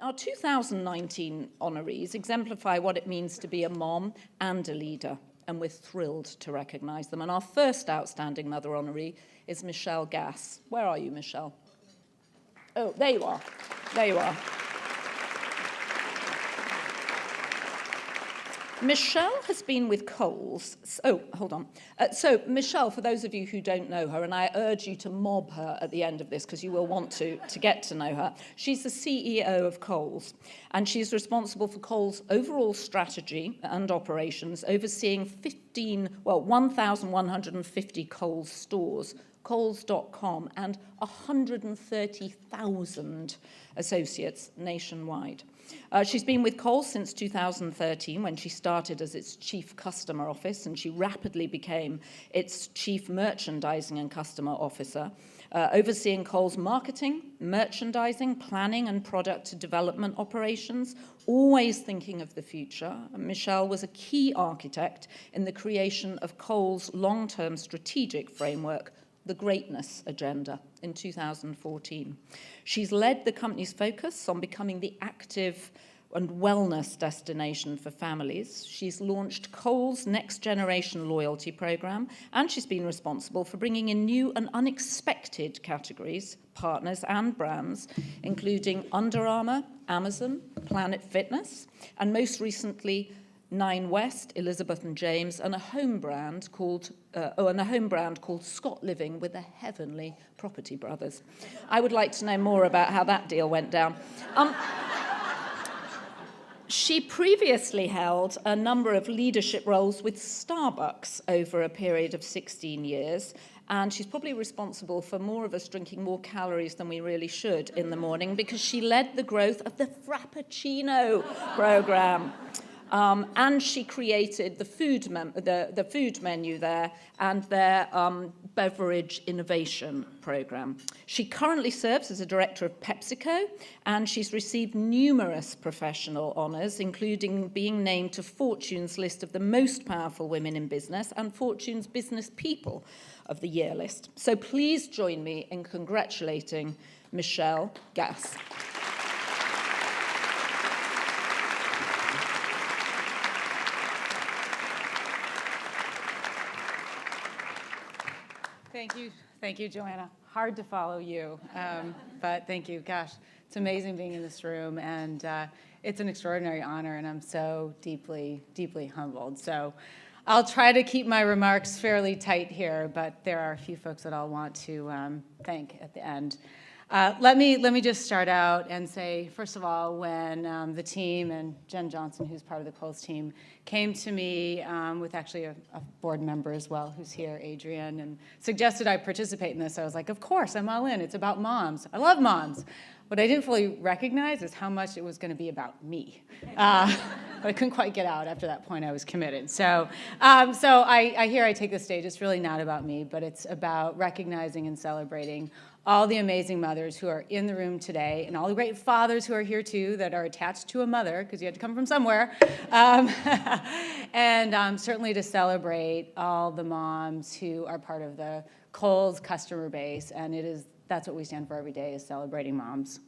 Our 2019 honorees exemplify what it means to be a mom and a leader, and we're thrilled to recognise them. And our first outstanding mother honoree is Michelle Gass. Where are you, Michelle? Oh, there you are. There you are. Michelle has been with Coles. Oh, hold on. So Michelle, for those of you who don't know her, and I urge you to mob her at the end of this because you will want to get to know her, she's the CEO of Coles, and she's responsible for Coles' overall strategy and operations, overseeing 1,150 Coles stores, Coles.com, and 130,000 associates nationwide. She's been with Coles since 2013 when she started as its Chief Customer Office, and she rapidly became its Chief Merchandising and Customer Officer, overseeing Coles' marketing, merchandising, planning, and product development operations, always thinking of the future. Michelle was a key architect in the creation of Coles' long-term strategic framework, the Greatness Agenda, in 2014. She's led the company's focus on becoming the active and wellness destination for families. She's launched Coles' Next Generation Loyalty Program, and she's been responsible for bringing in new and unexpected categories, partners, and brands, including Under Armour, Amazon, Planet Fitness, and most recently, Nine West, Elizabeth and James, and a home brand called Scott Living with the heavenly Property Brothers. I would like to know more about how that deal went down. She previously held a number of leadership roles with Starbucks over a period of 16 years, and she's probably responsible for more of us drinking more calories than we really should in the morning because she led the growth of the Frappuccino program. And she created the food menu there and their beverage innovation program. She currently serves as a director of PepsiCo, and she's received numerous professional honors, including being named to Fortune's list of the most powerful women in business and Fortune's Business People of the Year list. So please join me in congratulating Michelle Gass. Thank you, Joanna. Hard to follow you, but thank you. Gosh, it's amazing being in this room, and it's an extraordinary honor, and I'm so deeply, deeply humbled. So I'll try to keep my remarks fairly tight here, but there are a few folks that I'll want to thank at the end. Let me just start out and say, first of all, when the team and Jen Johnson, who's part of the Coles team, came to me with actually a board member as well, who's here, Adrian, and suggested I participate in this, I was like, of course, I'm all in. It's about moms. I love moms. What I didn't fully recognize is how much it was going to be about me. But I couldn't quite get out after that point. I was committed. So I take the stage. It's really not about me, but it's about recognizing and celebrating all the amazing mothers who are in the room today, and all the great fathers who are here too that are attached to a mother, because you had to come from somewhere, and certainly to celebrate all the moms who are part of the Coles customer base, and that's what we stand for every day, is celebrating moms.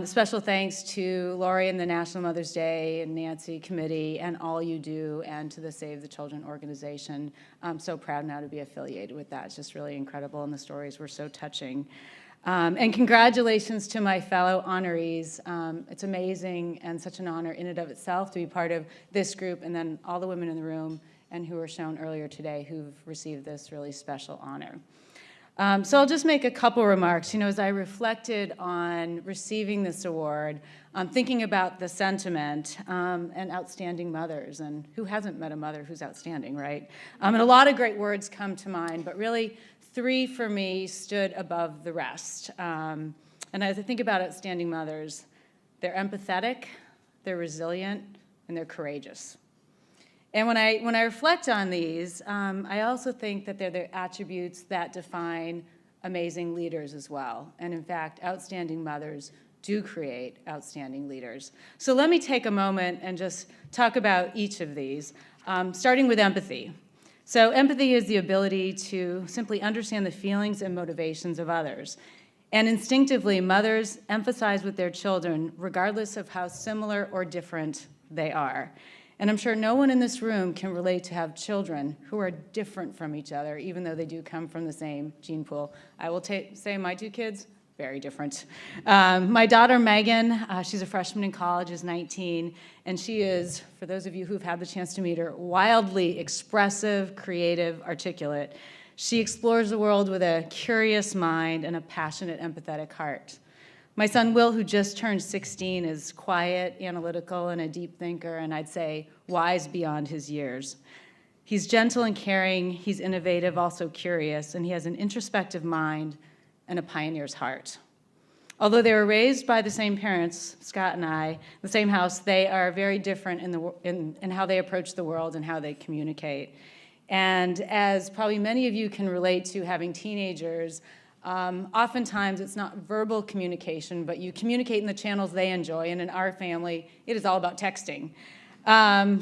Special thanks to Lori and the National Mother's Day and Nancy Committee and all you do, and to the Save the Children organization. I'm so proud now to be affiliated with that. It's just really incredible, and the stories were so touching. And congratulations to my fellow honorees. It's amazing and such an honor in and of itself to be part of this group, and then all the women in the room and who were shown earlier today who've received this really special honor. So I'll just make a couple remarks. As I reflected on receiving this award, thinking about the sentiment and outstanding mothers, and who hasn't met a mother who's outstanding, right? And a lot of great words come to mind, but really 3 for me stood above the rest. And as I think about outstanding mothers, they're empathetic, they're resilient, and they're courageous. And when I reflect on these, I also think that they're the attributes that define amazing leaders as well. And in fact, outstanding mothers do create outstanding leaders. So let me take a moment and just talk about each of these, starting with empathy. So empathy is the ability to simply understand the feelings and motivations of others. And instinctively, mothers emphasize with their children, regardless of how similar or different they are. And I'm sure no one in this room can relate to have children who are different from each other, even though they do come from the same gene pool. I will say my 2 kids, very different. My daughter, Megan, she's a freshman in college, is 19, and she is, for those of you who've had the chance to meet her, wildly expressive, creative, articulate. She explores the world with a curious mind and a passionate, empathetic heart. My son, Will, who just turned 16, is quiet, analytical, and a deep thinker, and I'd say wise beyond his years. He's gentle and caring, he's innovative, also curious, and he has an introspective mind and a pioneer's heart. Although they were raised by the same parents, Scott and I, the same house, they are very different in how they approach the world and how they communicate. And as probably many of you can relate to having teenagers, oftentimes it's not verbal communication, but you communicate in the channels they enjoy, and in our family, it is all about texting.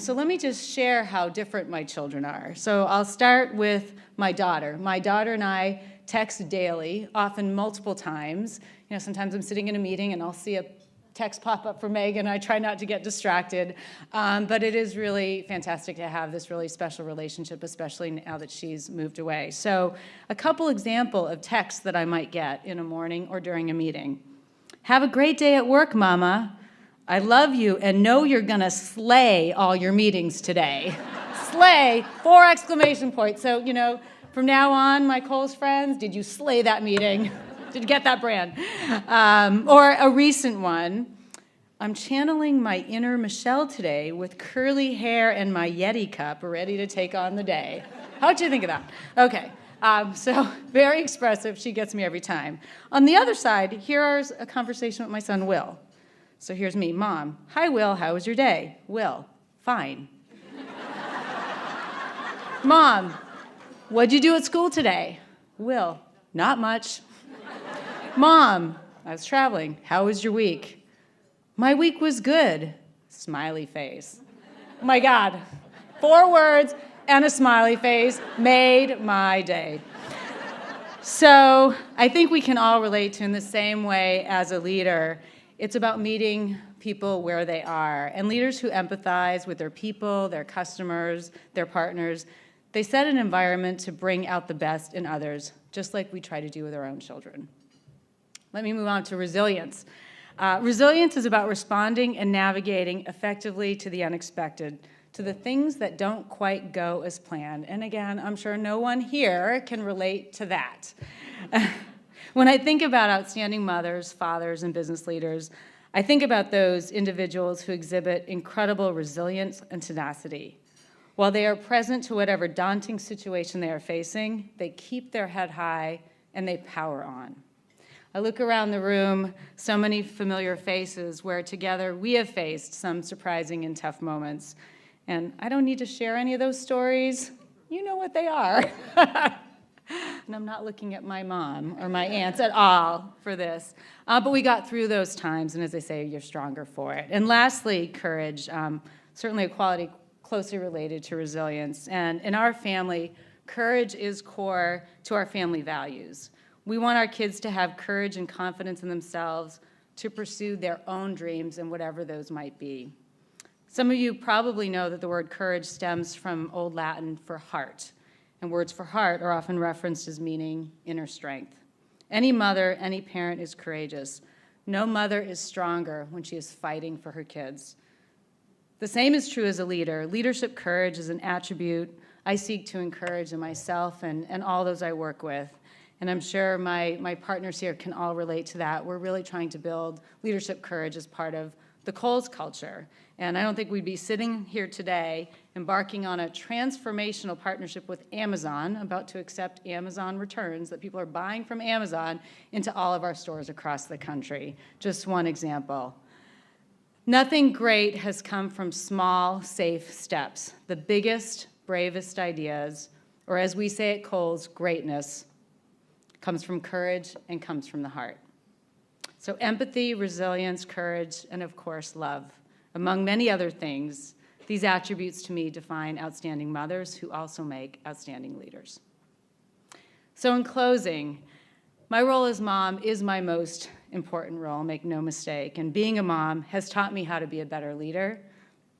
So let me just share how different my children are. So I'll start with my daughter. My daughter and I text daily, often multiple times. You know, sometimes I'm sitting in a meeting and I'll see a text pop up from Megan. I try not to get distracted, but it is really fantastic to have this really special relationship, especially now that she's moved away. So a couple example of texts that I might get in a morning or during a meeting. Have a great day at work, Mama. I love you and know you're gonna slay all your meetings today. Slay, 4 exclamation points. So, you know, from now on, my Kohl's friends, did you slay that meeting? Did you get that brand? Or a recent one, I'm channeling my inner Michelle today with curly hair and my Yeti cup ready to take on the day. How'd you think of that? Okay, so very expressive. She gets me every time. On the other side, here's a conversation with my son, Will. So here's me, Mom. Hi, Will, how was your day? Will, fine. Mom, what'd you do at school today? Will, not much. Mom, I was traveling. How was your week? My week was good. Smiley face. Oh my God. 4 words and a smiley face made my day. So I think we can all relate to, in the same way as a leader, it's about meeting people where they are. And leaders who empathize with their people, their customers, their partners, they set an environment to bring out the best in others, just like we try to do with our own children. Let me move on to resilience. Resilience is about responding and navigating effectively to the unexpected, to the things that don't quite go as planned. And again, I'm sure no one here can relate to that. When I think about outstanding mothers, fathers, and business leaders, I think about those individuals who exhibit incredible resilience and tenacity. While they are present to whatever daunting situation they are facing, they keep their head high and they power on. I look around the room, so many familiar faces where together we have faced some surprising and tough moments. And I don't need to share any of those stories. You know what they are. And I'm not looking at my mom or my aunts at all for this. But we got through those times, and as I say, you're stronger for it. And lastly, courage, certainly a quality closely related to resilience. And in our family, courage is core to our family values. We want our kids to have courage and confidence in themselves to pursue their own dreams and whatever those might be. Some of you probably know that the word courage stems from Old Latin for heart, and words for heart are often referenced as meaning inner strength. Any mother, any parent is courageous. No mother is stronger when she is fighting for her kids. The same is true as a leader. Leadership courage is an attribute I seek to encourage in myself and all those I work with. And I'm sure my partners here can all relate to that. We're really trying to build leadership courage as part of the Kohl's culture. And I don't think we'd be sitting here today embarking on a transformational partnership with Amazon, about to accept Amazon returns that people are buying from Amazon into all of our stores across the country. Just one example. Nothing great has come from small, safe steps. The biggest, bravest ideas, or as we say at Kohl's, greatness, comes from courage and comes from the heart. So empathy, resilience, courage, and of course, love. Among many other things, these attributes to me define outstanding mothers who also make outstanding leaders. So in closing, My role as mom is my most important role, make no mistake, and being a mom has taught me how to be a better leader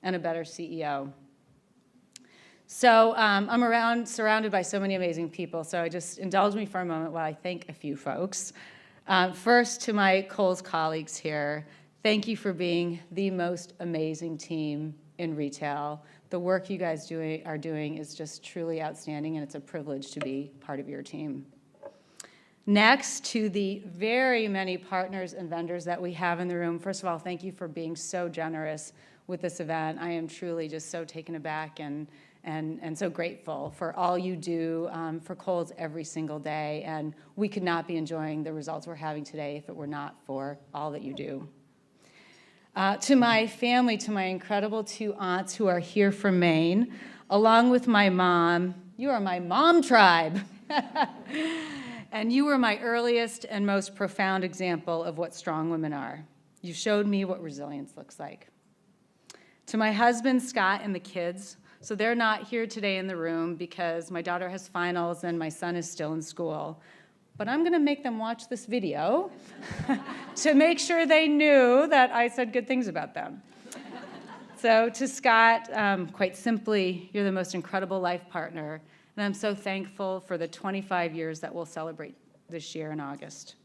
and a better CEO. So I'm surrounded by so many amazing people, so just indulge me for a moment while I thank a few folks. First, to my Kohl's colleagues here, thank you for being the most amazing team in retail. The work you guys are doing is just truly outstanding, and it's a privilege to be part of your team. Next, to the very many partners and vendors that we have in the room, first of all, thank you for being so generous with this event. I am truly just so taken aback and so grateful for all you do for Kohl's every single day, and we could not be enjoying the results we're having today if it were not for all that you do. To my family, to my incredible two aunts who are here from Maine, along with my mom, you are my mom tribe. And you were my earliest and most profound example of what strong women are. You showed me what resilience looks like. To my husband, Scott, and the kids, so they're not here today in the room because my daughter has finals and my son is still in school. But I'm going to make them watch this video to make sure they knew that I said good things about them. So to Scott, quite simply, you're the most incredible life partner, and I'm so thankful for the 25 years that we'll celebrate this year in August.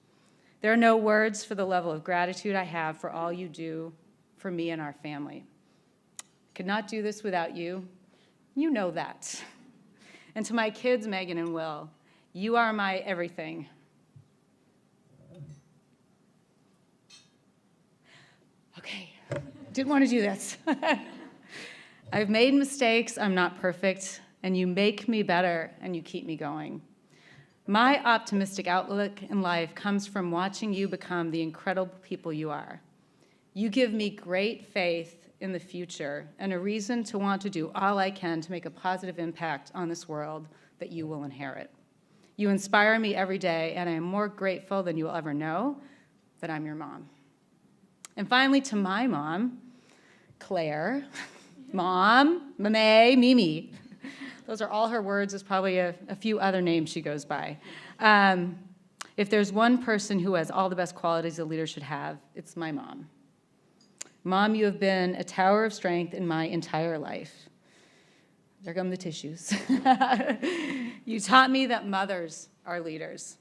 There are no words for the level of gratitude I have for all you do for me and our family. Could not do this without you. You know that. And to my kids, Megan and Will, you are my everything. Okay, didn't want to do this. I've made mistakes, I'm not perfect, and you make me better and you keep me going. My optimistic outlook in life comes from watching you become the incredible people you are. You give me great faith in the future and a reason to want to do all I can to make a positive impact on this world that you will inherit. You inspire me every day, and I am more grateful than you will ever know that I'm your mom. And finally, to my mom, Claire, Mom, Mame, Mimi. Those are all her words. There's probably a few other names she goes by. If there's one person who has all the best qualities a leader should have, it's my mom. Mom, you have been a tower of strength in my entire life. There come the tissues. You taught me that mothers are leaders.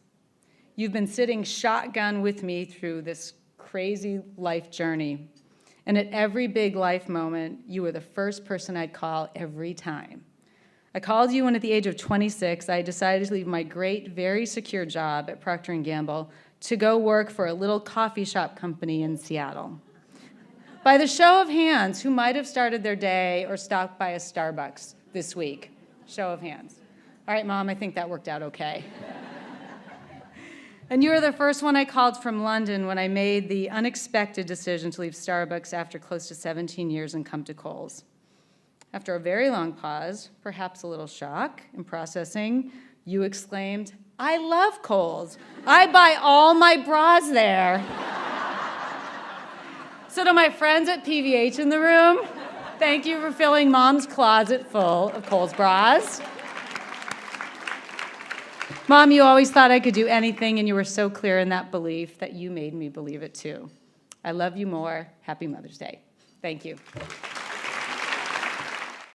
You've been sitting shotgun with me through this crazy life journey. And at every big life moment, you were the first person I'd call every time. I called you when at the age of 26, I decided to leave my great, very secure job at Procter & Gamble to go work for a little coffee shop company in Seattle. By the show of hands, who might have started their day or stopped by a Starbucks this week? Show of hands. All right, Mom, I think that worked out okay. And you were the first one I called from London when I made the unexpected decision to leave Starbucks after close to 17 years and come to Kohl's. After a very long pause, perhaps a little shock in processing, you exclaimed, "I love Kohl's. I buy all my bras there." So to my friends at PVH in the room, thank you for filling Mom's closet full of Kohl's bras. Mom, you always thought I could do anything, and you were so clear in that belief that you made me believe it too. I love you more. Happy Mother's Day. Thank you.